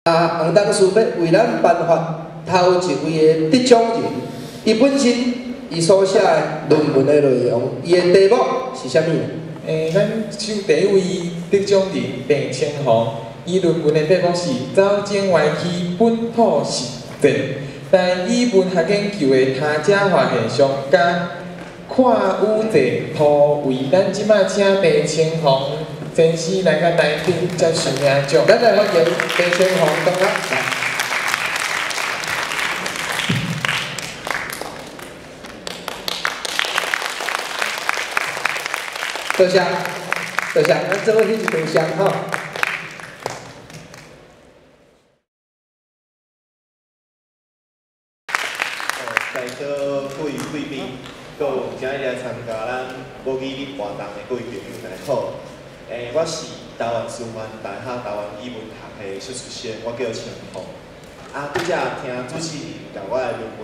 洪董事要为咱颁发头一位的得奖人，伊本身伊所写的论文的内容，伊的题目是啥物？咱首第一位得奖人郑清煌，伊论文的题目是《走境外区本土实践》，但以文学研究的他者化现象甲跨语地图为咱即摆请郑清煌先生来甲台顶接受领奖。咱来欢迎郑清煌同学来。 多谢，多谢，咱做伙去一炷香吼。在座各位贵宾，各有今日来参加咱母语日活动的各位朋友，大家好。我是台湾师范大学台湾语文学的硕士生，我叫清煌。拄则听主持人甲我的论文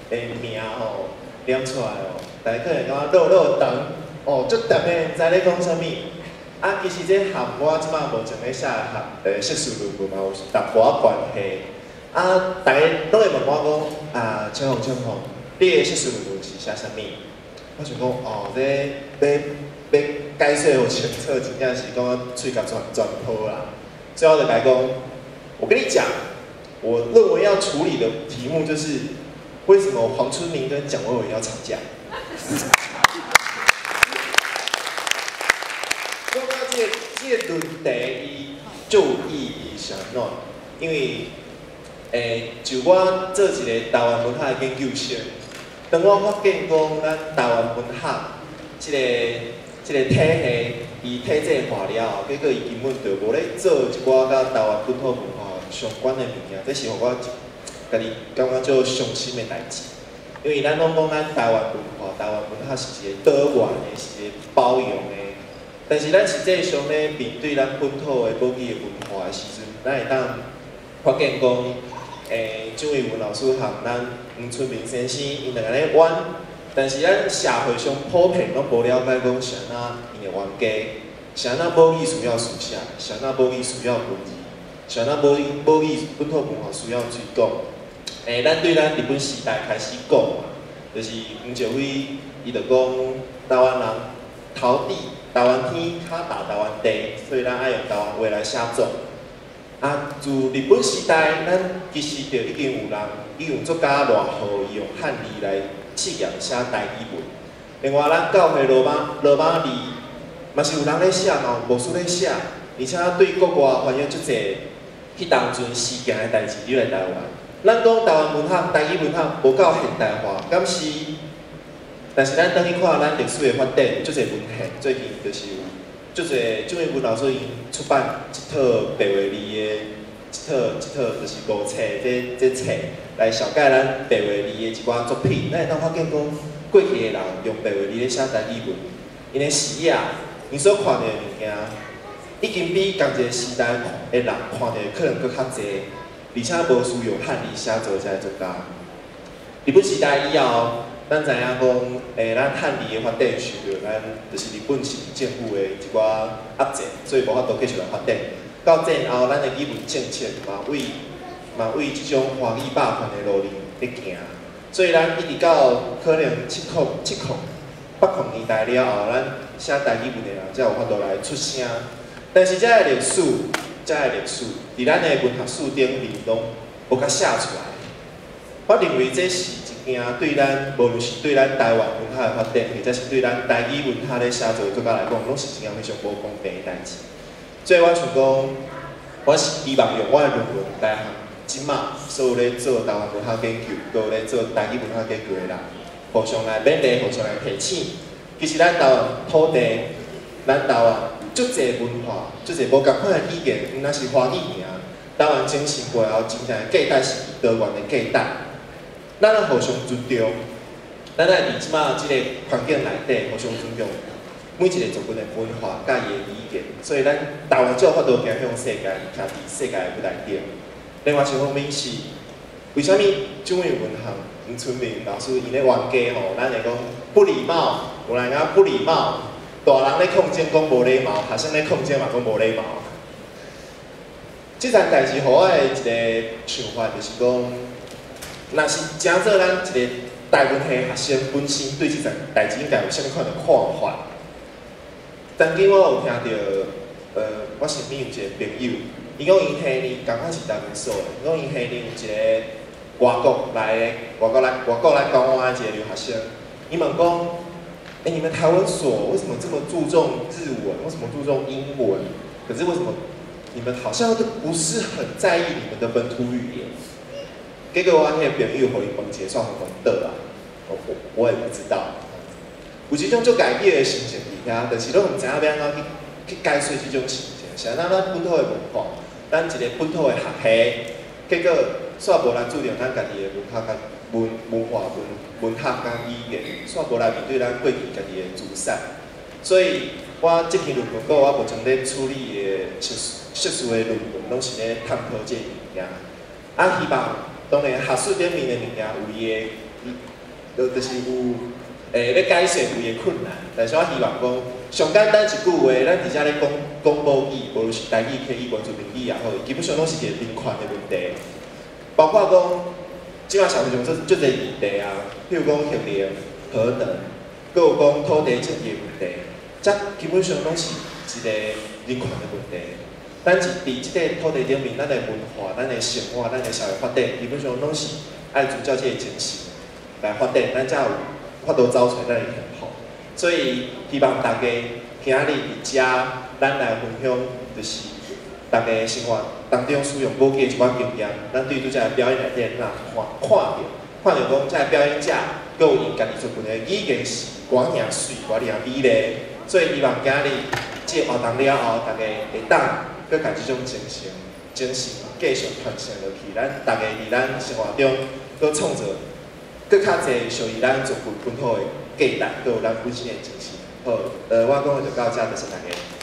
的名吼念出来哦，大家可能感觉落长。 足特别，知咧讲啥物？其实这和我即摆目前咧写硕士论文嘛有淡薄仔关系。大家拢会问我讲，清煌，你的硕士论文是写啥物？我想讲，这要解释有清楚，真正是讲喙甲全破啦。所以我就来讲，我跟你讲，我论文要处理的题目就是为什么黄春明跟蒋伟伟要吵架。这个论题伊就有意义是安怎？因为就我做一个台湾文学的研究生，当我发现讲咱台湾文学这个体系伊体制化了后，结果伊根本就无咧做一寡甲台湾本土文化相关的物件，这是互我家己感觉足伤心的代志。因为咱拢讲咱台湾文化、台湾文学是一个多元的，是一个包容的。 但是咱实际上咧，面对咱本土的母语的文化的时阵，咱会当发现讲，蒋伟文老师和咱黄春明先生因两个咧冤，但是咱社会上普遍拢无了解讲是安怎因的冤家，是安怎母语需要书写，是安怎母语需要文字，是安怎母语本土文化需要推广。咱对咱日本时代开始讲嘛，就是黄石辉伊就讲台湾人头地。 台湾天较大台湾地，所以咱爱用台湾话来写作。自日本时代，咱其实就已经有人，用作家偌好，伊用汉字来试验写台语文。另外，咱教会罗马字，嘛是有人咧写，嘛有牧师咧写，而且对国外翻译足侪迄当阵事件的代志入来台湾。咱讲台湾文学、台语文学无够现代化，敢是？ 但是咱等去看咱历史的发展，足侪文献，最近就是有足侪蒋伟文老师因出版一套白话字的一套就是五册这册来小解咱白话字的一寡作品。咱会当发现讲，过去的人用白话字咧写台语文，因的视野，因所看到的物件，已经比同一个时代的人看到可能搁较侪，而且无需要汉字写作这作家。日本时代以后。 咱知影讲，咱汉字的发展受到咱就是日本市政府的一寡压制，所以无法度继续来发展。到战后，咱的语文政策嘛为即种华语霸权的路咧行，所以咱一直到可能8控年代了后，咱写台语文的人才有法度来出声。但是这个历史，伫咱的文学史顶面拢无甲写出来。我认为这是。 对咱，无论是对咱台湾文化的发展，或者是对咱台语文化咧写作的国家来讲，拢是一件非常无公平的代志。所以我想讲，我是希望用我的论文来向即马所有咧做台湾文化研究，搁有咧做台语文化研究的人，互相来勉励，互相来提醒。其实咱台湾土地，咱台湾足侪文化，足侪无共款的语言，毋那是华语尔。台湾精神背后真正的价值是多元的价值。 咱要互相尊重，咱要伫即马即个环境内底互相尊重每一个族群的文化、甲伊的语言，所以咱台湾才有法度行向世界，徛伫世界的舞台顶。另外一方面是，为虾米蒋伟文和黄春明老师因咧冤家吼，咱会讲不礼貌，有人讲不礼貌，大人咧抗争讲无礼貌，学生咧抗争嘛讲无礼貌。即件代志，互我的一个想法就是讲，若是真做咱一个台湾系学生本身对即件代志应该有啥物款的看法？曾经我有听到，我身边有一个朋友，伊讲因下年刚好是台湾所的，伊讲因下年有一个外国来台湾的一个留学生，伊问讲，你们台湾所为什么这么注重日文？为什么注重英文？可是为什么你们好像都不是很在意你们的本土语言？结果我迄个朋友互伊问一个算很懵的啦，我也不知道。有一种足改变的心情伫遐，就是拢毋知影要安怎去解释即种心情。是咱本土的文化，咱一个本土的学系，结果煞无来注重咱家己的文化、文学甲语言，煞无来面对咱过去家己的自产。所以我即篇论文稿我目前咧处理的硕士的论文，拢是咧探讨这物件。啊，希望当然学术顶面的物件有伊的，就是有咧解释有伊的困难。但是我希望讲，上简单一句话，咱伫遮咧讲母语，无论是台语、客语、原住民语也好，基本上拢是一个人权的问题。包括讲，即摆社会上足侪议题啊，譬如讲核能、核能，佮有讲土地正义问题，这基本上拢是一个人权的问题。咱伫即个土地顶面，咱的文化、咱的生活、咱的社会发展，基本上拢是爱遵照这个精神来发展，咱才有法度走出咱的幸福。所以希望大家今日伫遮，咱来分享，就是大家生活当中使用武器的一款经验。咱对拄则表演内底，咱看到讲这表演者，佮有因家己出品的语言是偌尔水、偌尔美丽。所以希望今日这活动了后，大家会当佮家即种精神继续传承落去。咱大家伫咱生活中，佮创造佮较侪属于咱族群本土的价值，佮有咱本身的精神。好，我讲就到这，多谢大家。